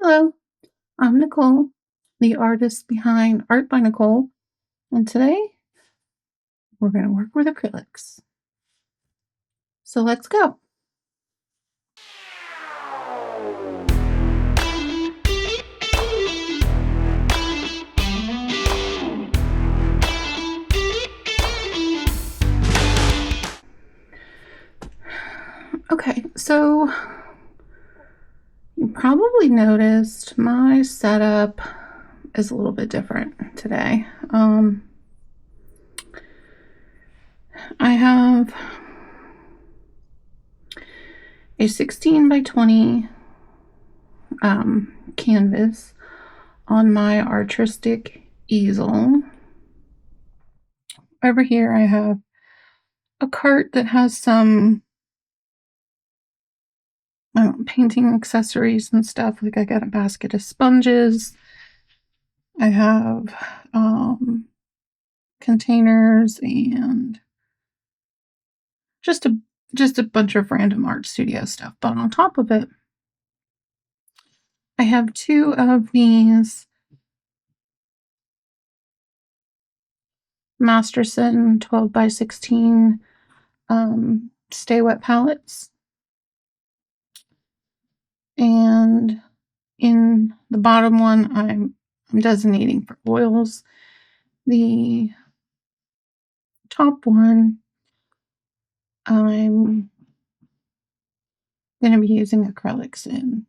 Hello, I'm Nicole, the artist behind Art by Nicole, and today we're going to work with acrylics. So let's go. Okay, so you probably noticed my setup is a little bit different today. I have a 16 by 20 canvas on my artistic easel. Over here I have a cart that has some painting accessories and stuff. Like I got a basket of sponges. I have containers and just a bunch of random art studio stuff. But on top of it, I have two of these Masterson 12 by 16 Stay Wet palettes. And in the bottom one, I'm designating for oils. The top one, I'm going to be using acrylics in.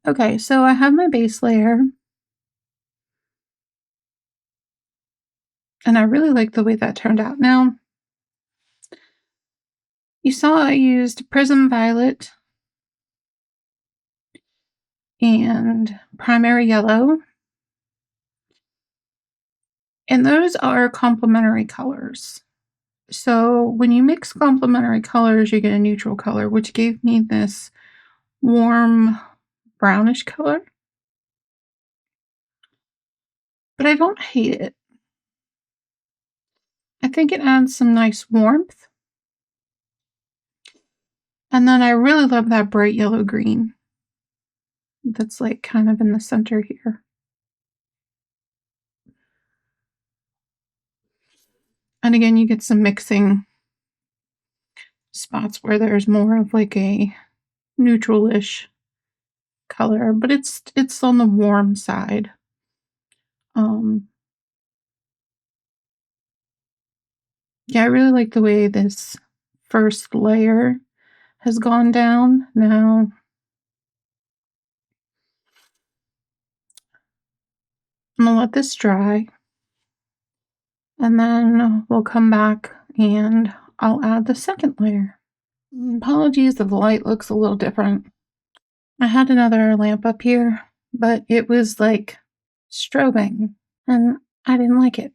Okay, so I have my base layer. And I really like the way that turned out. Now, you saw I used Prism Violet and Primary Yellow. And those are complementary colors. So when you mix complementary colors, you get a neutral color, which gave me this warm brownish color. But I don't hate it. I think it adds some nice warmth. And then I really love that bright yellow green that's like kind of in the center here. And again, you get some mixing spots where there's more of like a neutral-ish color, but it's on the warm side. Yeah, I really like the way this first layer has gone down. Now, I'm gonna let this dry, and then we'll come back and I'll add the second layer. Apologies if the light looks a little different. I had another lamp up here, but it was like strobing, and I didn't like it.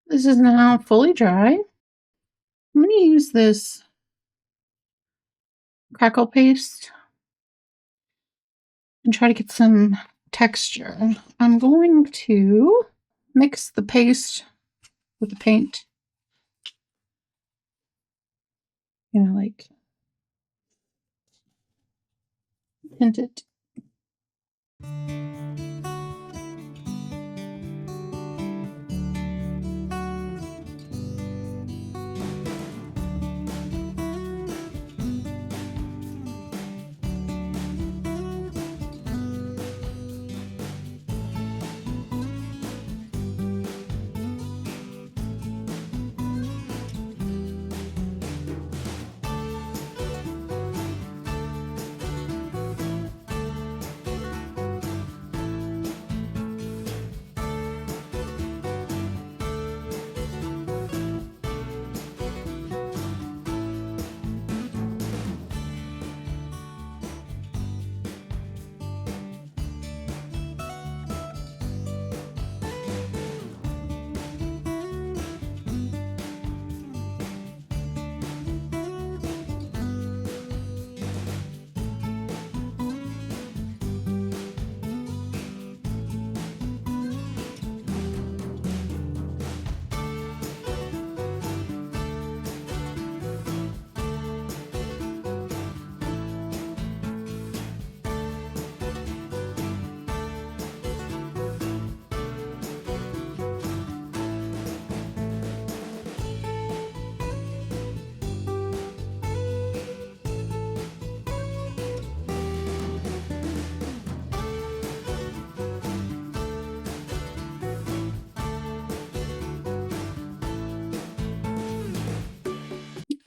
This is now fully dry. I'm going to use this crackle paste and try to get some texture. I'm going to mix the paste with the paint. You know, like tint it.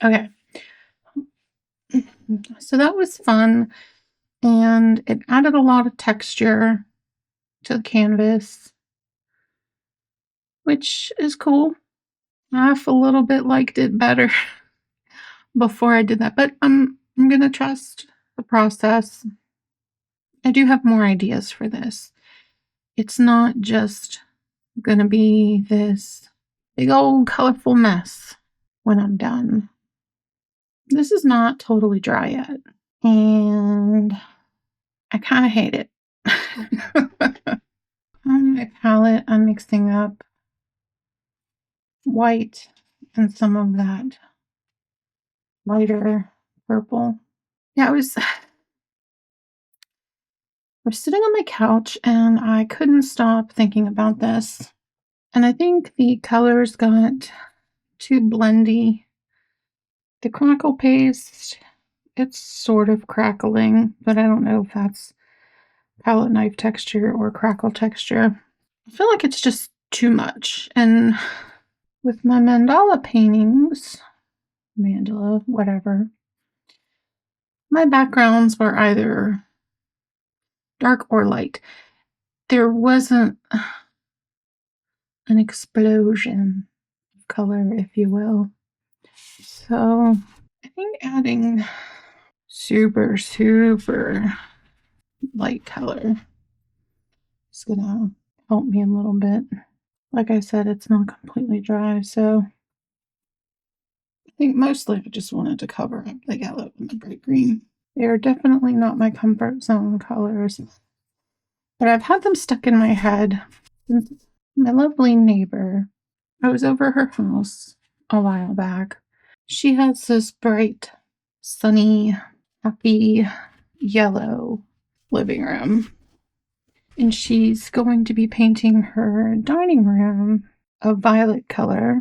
Okay. So that was fun, and it added a lot of texture to the canvas, which is cool. I a little bit liked it better before I did that, but I'm gonna trust the process. I do have more ideas for this. It's not just gonna be this big old colorful mess when I'm done. This is not totally dry yet, and I kind of hate it. On my palette, I'm mixing up white and some of that lighter purple. Yeah, I was sitting on my couch and I couldn't stop thinking about this. And I think the colors got too blendy. The crackle paste, it's sort of crackling, but I don't know if that's palette knife texture or crackle texture. I feel like it's just too much. And with my mandala paintings, mandala, whatever, my backgrounds were either dark or light. There wasn't an explosion of color, if you will. So I think adding super light color is gonna help me a little bit. Like I said, it's not completely dry, so I think mostly I just wanted to cover up the yellow and the bright green. They are definitely not my comfort zone colors, but I've had them stuck in my head since my lovely neighbor. I was over her house a while back. She has this bright, sunny, happy yellow living room, and she's going to be painting her dining room a violet color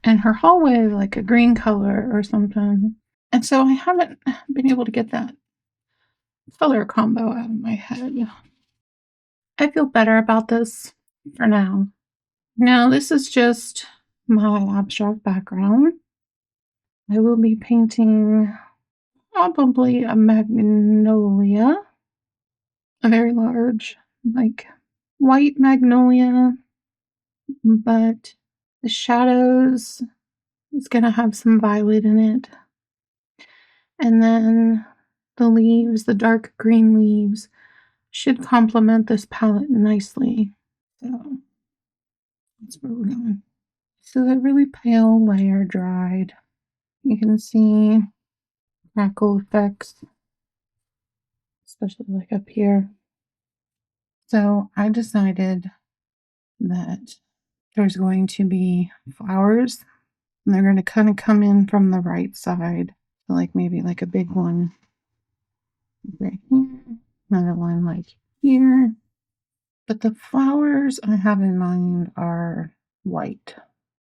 and her hallway like a green color or something. And so I haven't been able to get that color combo out of my head. I feel better about this for now. Now, this is just my abstract background. I will be painting probably a magnolia, a very large, like white magnolia, but the shadows is going to have some violet in it. And then the leaves, the dark green leaves, should complement this palette nicely. So that's where we're going. So the really pale layer dried. You can see crackle effects, especially like up here. So I decided that there's going to be flowers, and they're going to kind of come in from the right side. So like maybe like a big one right here, another one like here. But the flowers I have in mind are white.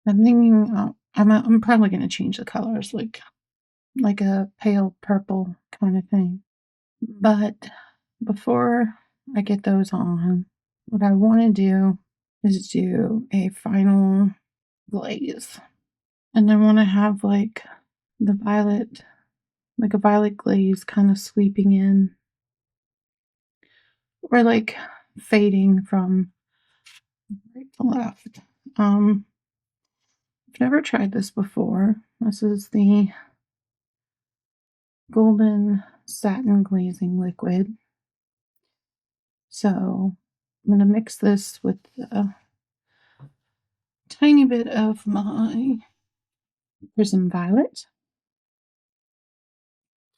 I'm thinking I'm probably going to change the colors, like a pale purple kind of thing. But before I get those on, what I want to do is do a final glaze. And I want to have like the violet, like a violet glaze kind of sweeping in, or like fading from right to left. I've never tried this before. This is the golden satin glazing liquid. So I'm going to mix this with a tiny bit of my Prism Violet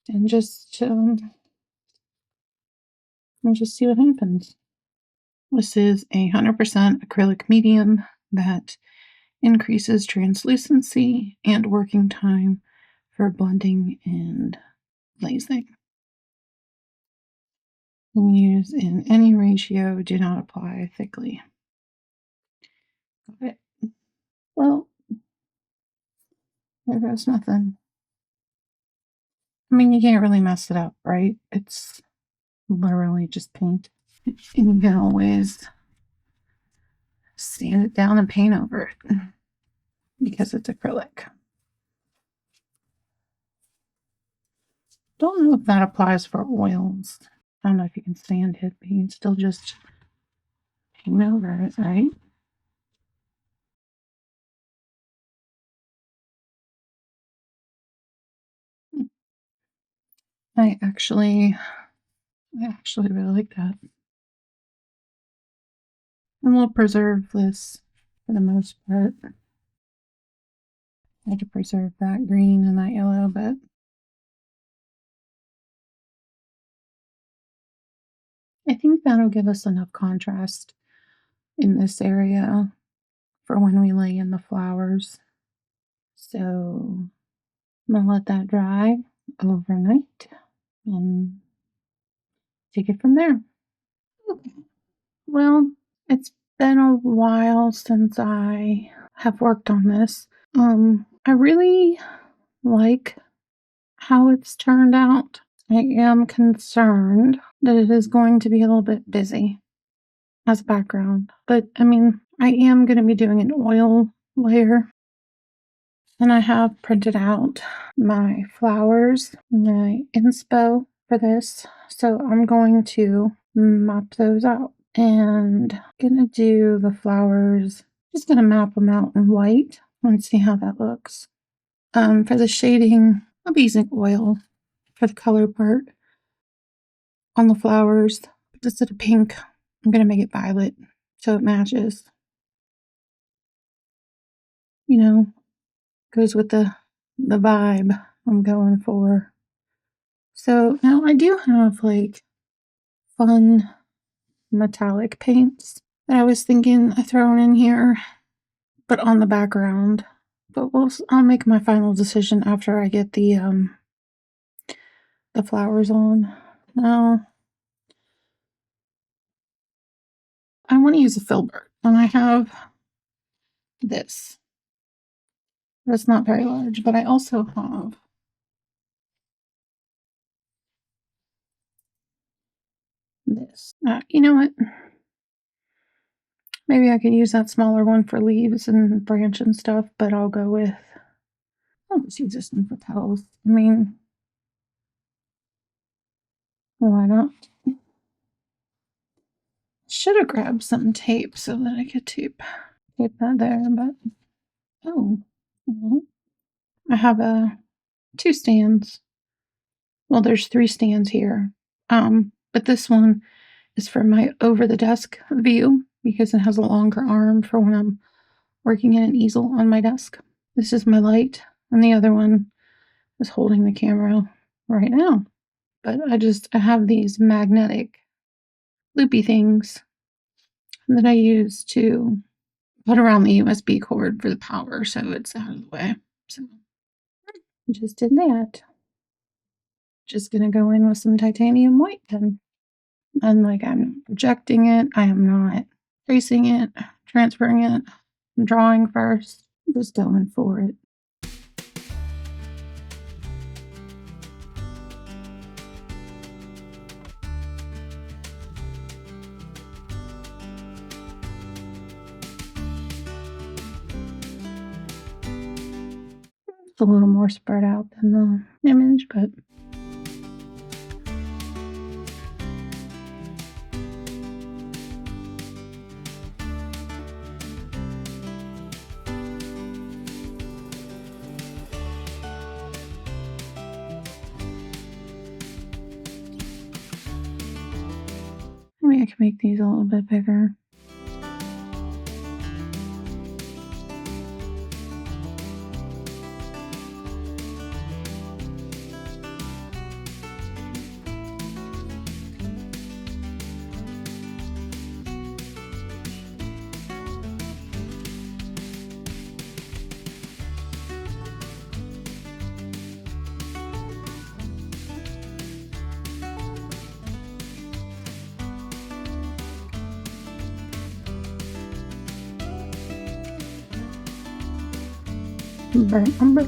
and just see what happens. This is 100% acrylic medium that increases translucency and working time for blending and glazing. Can use in any ratio, do not apply thickly. Got it. Well, there goes nothing. I mean, you can't really mess it up, right? It's literally just paint. And you can always sand it down and paint over it because it's acrylic. Don't know if that applies for oils. I don't know if you can sand it, but you can still just paint over it, right? I actually really like that. And we'll preserve this for the most part. I had to preserve that green and that yellow, but I think that'll give us enough contrast in this area for when we lay in the flowers. So I'm gonna let that dry overnight and take it from there. Okay. Well, it's been a while since I have worked on this. I really like how it's turned out. I am concerned that it is going to be a little bit busy as a background, but I mean, I am going to be doing an oil layer, and I have printed out my flowers, my inspo for this, so I'm going to map those out and gonna do the flowers, just gonna map them out in white and see how that looks. For the shading, I'll be using oil for the color part on the flowers. Instead of pink, I'm gonna make it violet so it matches. You know, goes with the vibe I'm going for. So now I do have like fun metallic paints that I was thinking of throwing in here, but on the background. But I'll make my final decision after I get the flowers on. Now I want to use a filbert, and I have this. It's not very large, but I also have this. You know what? Maybe I could use that smaller one for leaves and branch and stuff, but I'll just use this one for petals. I mean, why not? Should have grabbed some tape so that I could tape that there, but oh, well, I have two stands. Well, there's 3 stands here. But this one is for my over the desk view because it has a longer arm for when I'm working in an easel on my desk. This is my light, and the other one is holding the camera right now. But I have these magnetic loopy things that I use to put around the USB cord for the power so it's out of the way. So I just did that. Just gonna go in with some titanium white then. And like I'm not projecting it, I am not tracing it, transferring it, I'm drawing first, just going for it. It's a little more spread out than the image, but maybe I can make these a little bit bigger. Burnt umber.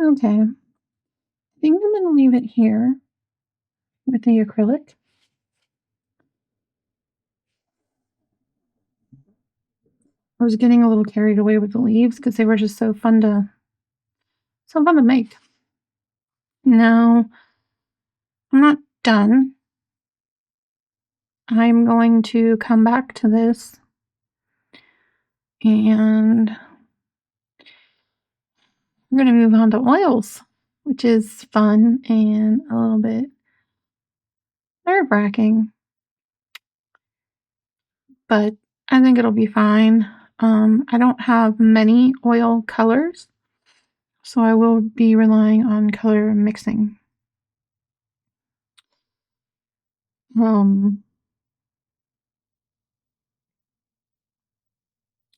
Okay, I think I'm going to leave it here with the acrylic. I was getting a little carried away with the leaves because they were just so fun to make. No, I'm not done. I'm going to come back to this and we're going to move on to oils, which is fun and a little bit nerve-wracking, but I think it'll be fine. I don't have many oil colors, so I will be relying on color mixing.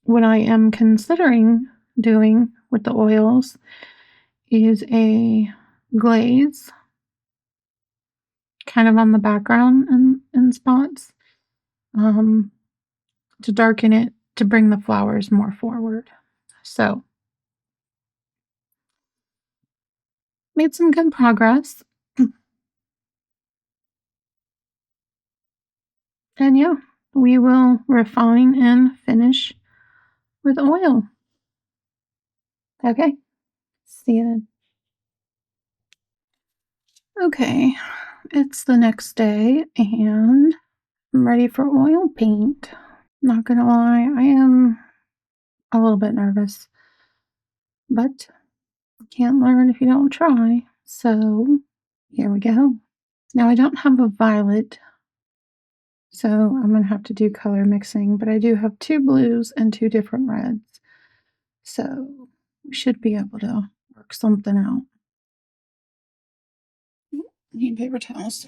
What I am considering doing with the oils is a glaze kind of on the background in spots to darken it to bring the flowers more forward. So, made some good progress. And yeah, we will refine and finish with oil. Okay, see you then. Okay, it's the next day and I'm ready for oil paint. Not gonna lie, I am a little bit nervous, but you can't learn if you don't try. So here we go. Now I don't have a violet, so I'm gonna have to do color mixing, but I do have 2 blues and 2 different reds. So we should be able to work something out. Need paper towels.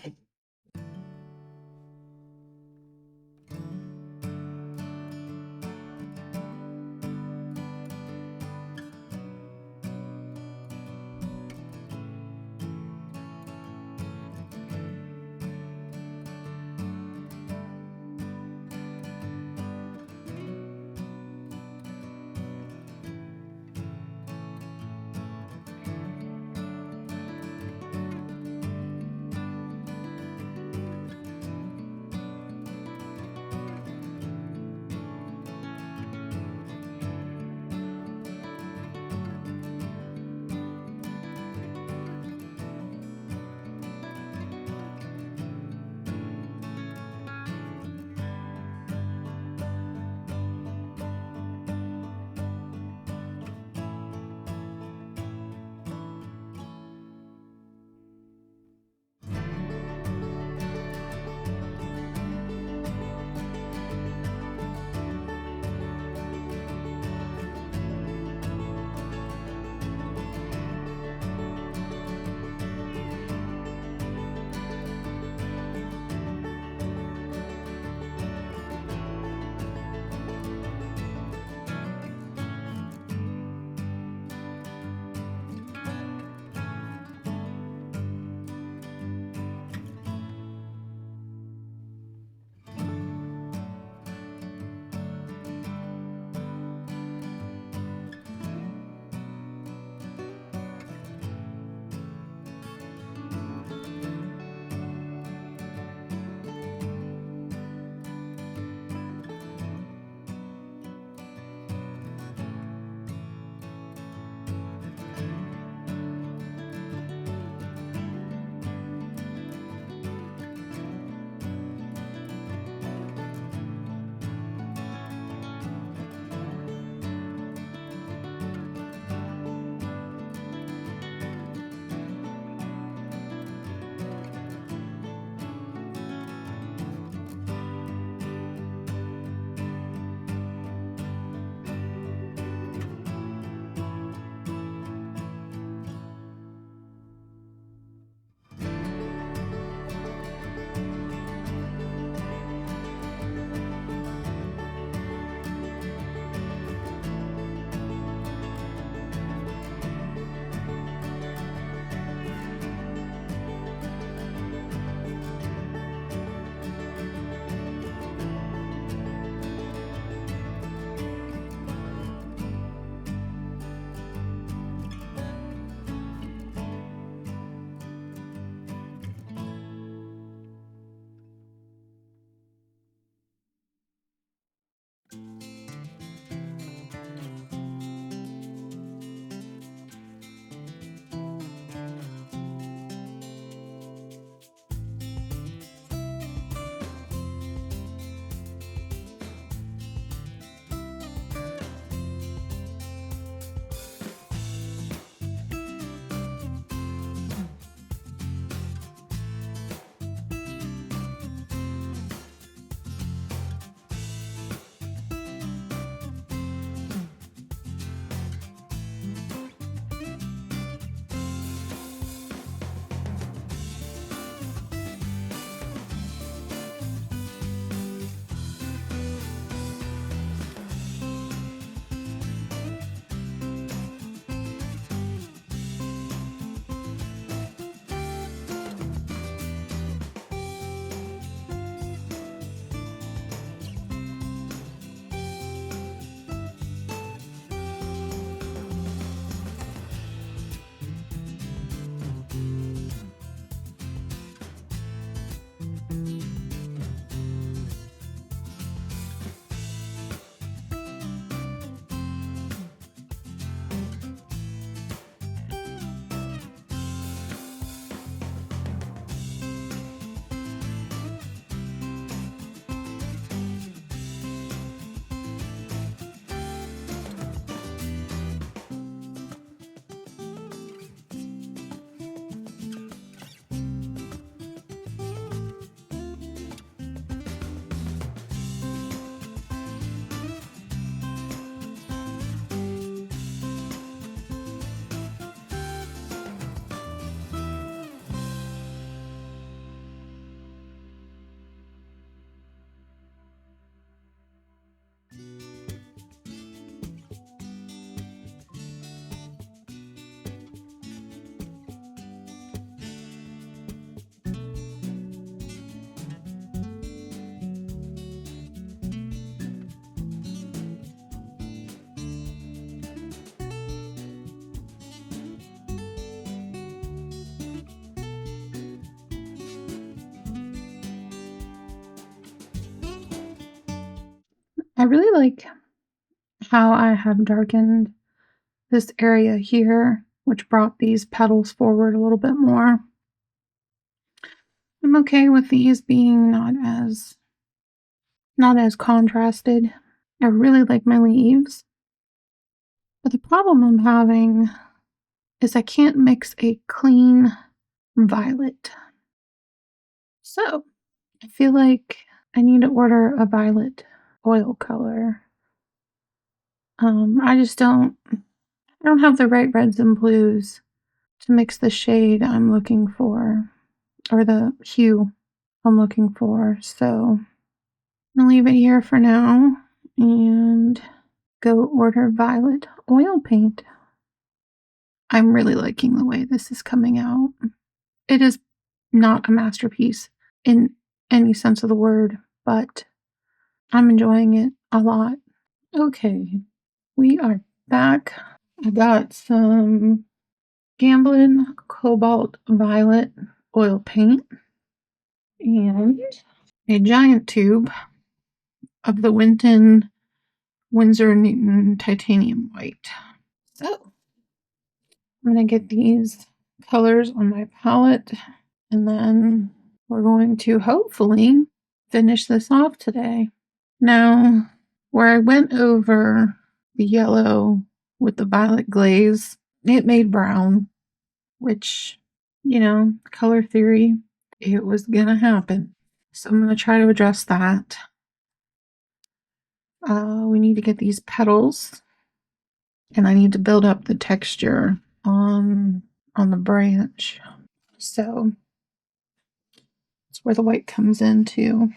I really like how I have darkened this area here, which brought these petals forward a little bit more. I'm okay with these being not as contrasted. I really like my leaves, but the problem I'm having is I can't mix a clean violet. So I feel like I need to order a violet oil color. I don't have the right reds and blues to mix the shade I'm looking for, or the hue I'm looking for. So I'll leave it here for now and go order violet oil paint. I'm really liking the way this is coming out. It is not a masterpiece in any sense of the word, but I'm enjoying it a lot. Okay, we are back. I got some Gamblin Cobalt Violet oil paint and a giant tube of the Winsor Newton titanium white. So I'm going to get these colors on my palette, and then we're going to hopefully finish this off today. Now, where I went over the yellow with the violet glaze, it made brown, which, color theory, it was gonna happen. So I'm gonna try to address that. We need to get these petals, and I need to build up the texture on the branch. So that's where the white comes in too.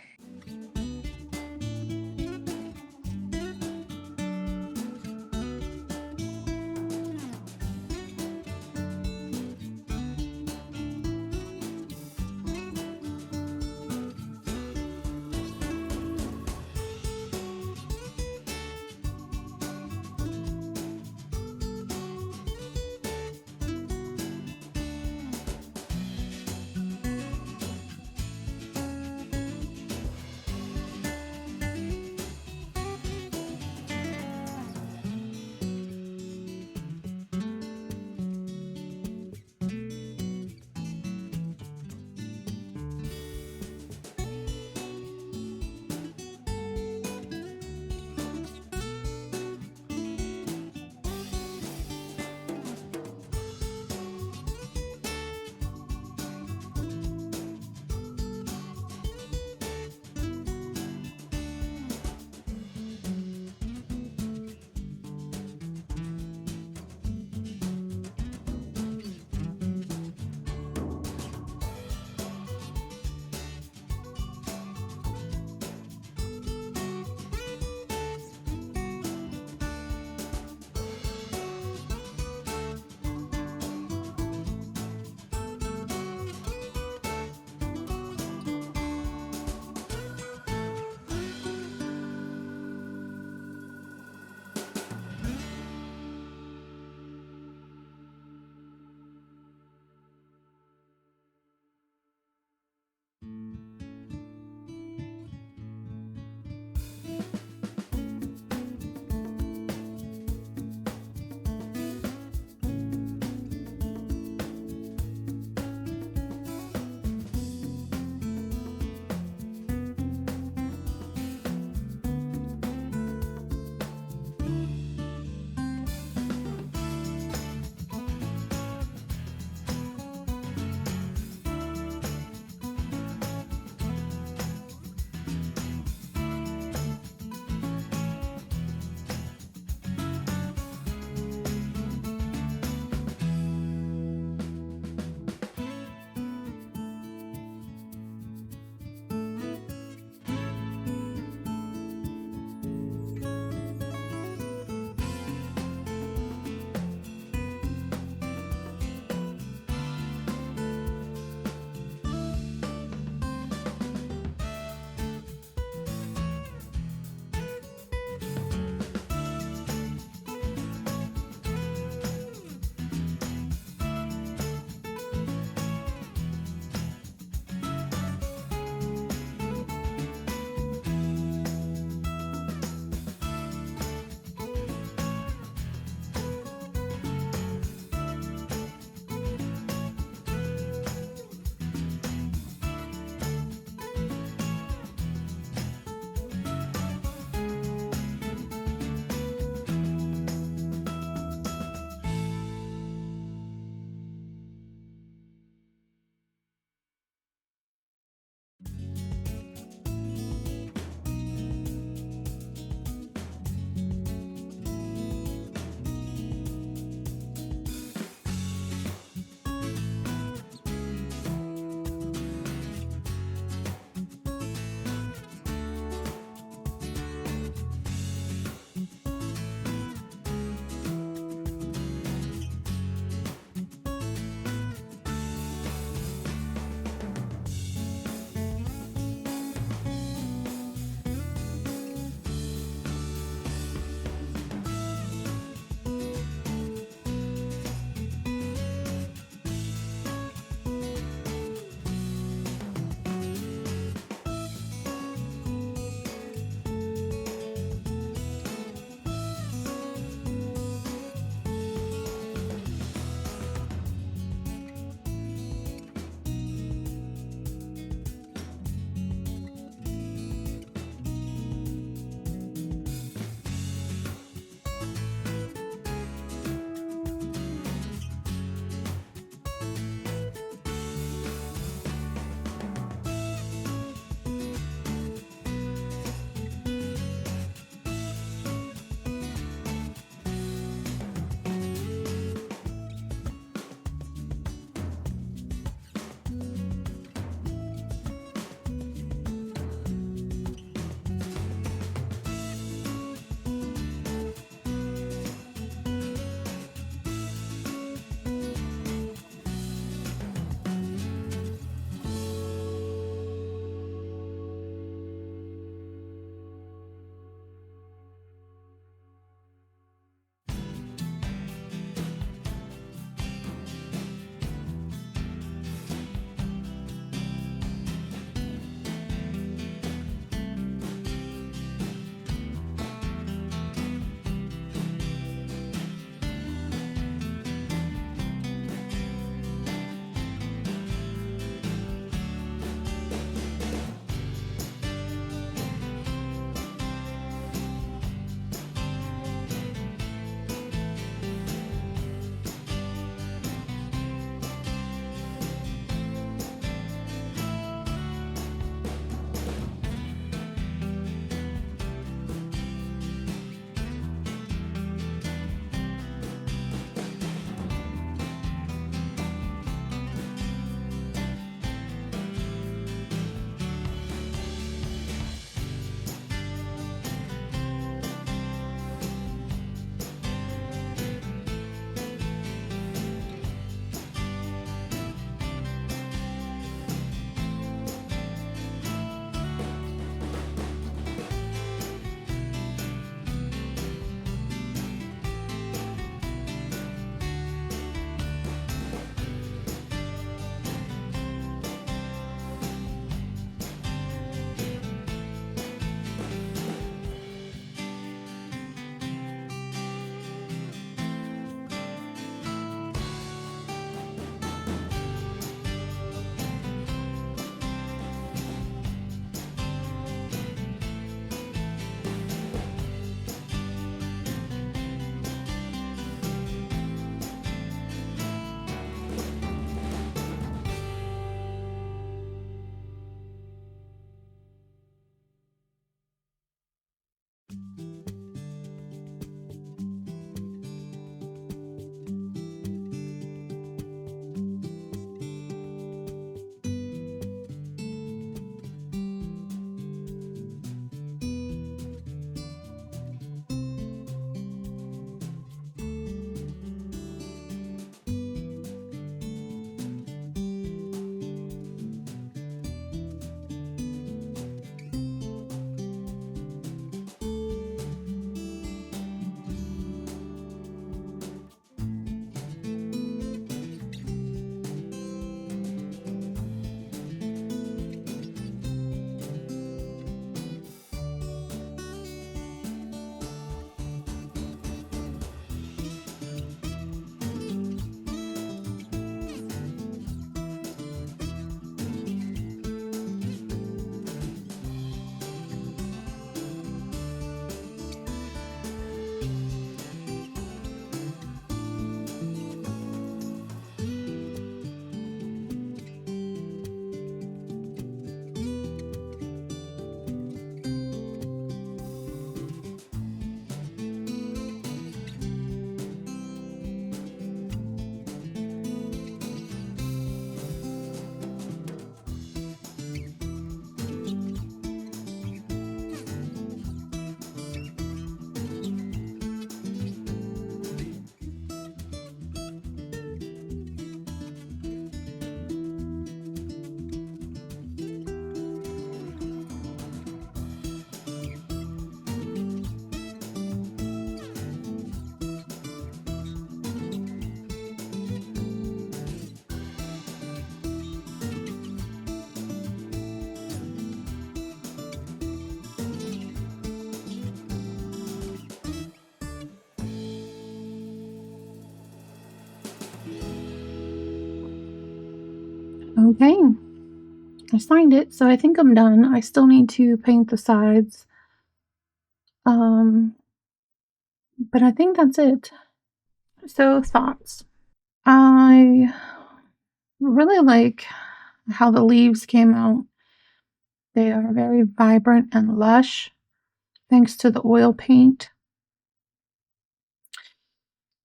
Okay, I signed it, so I think I'm done. I still need to paint the sides. But I think that's it. So, thoughts. I really like how the leaves came out. They are very vibrant and lush thanks to the oil paint.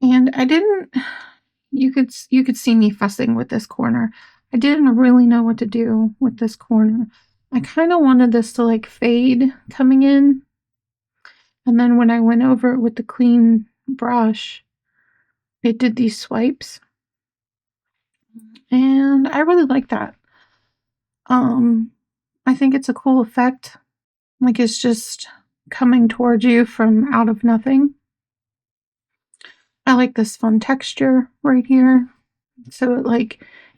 And I didn't you could see me fussing with this corner. I didn't really know what to do with this corner. I kind of wanted this to like fade coming in. And then when I went over it with the clean brush, it did these swipes. And I really like that. I think it's a cool effect. Like it's just coming towards you from out of nothing. I like this fun texture right here. So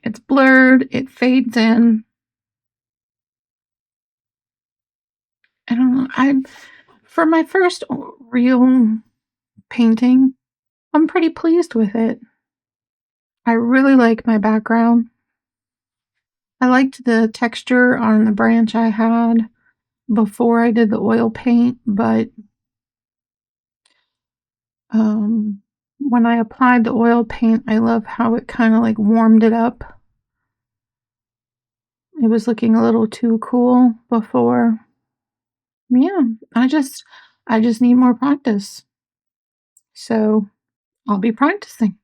it's blurred, it fades in. I don't know. For my first real painting, I'm pretty pleased with it. I really like my background. I liked the texture on the branch I had before I did the oil paint, but when I applied the oil paint, I love how it kind of like warmed it up. It was looking a little too cool before. Yeah, I just need more practice. So I'll be practicing.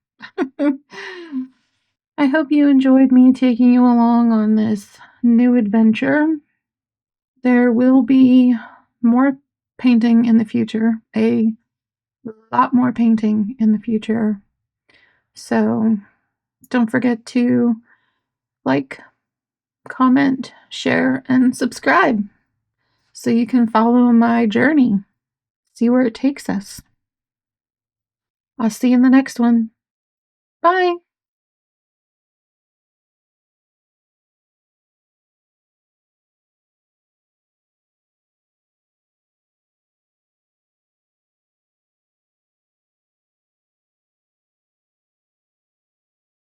I hope you enjoyed me taking you along on this new adventure. There will be more painting in the future, a lot more painting in the future. So don't forget to like, comment, share, and subscribe so you can follow my journey, see where it takes us. I'll see you in the next one. Bye.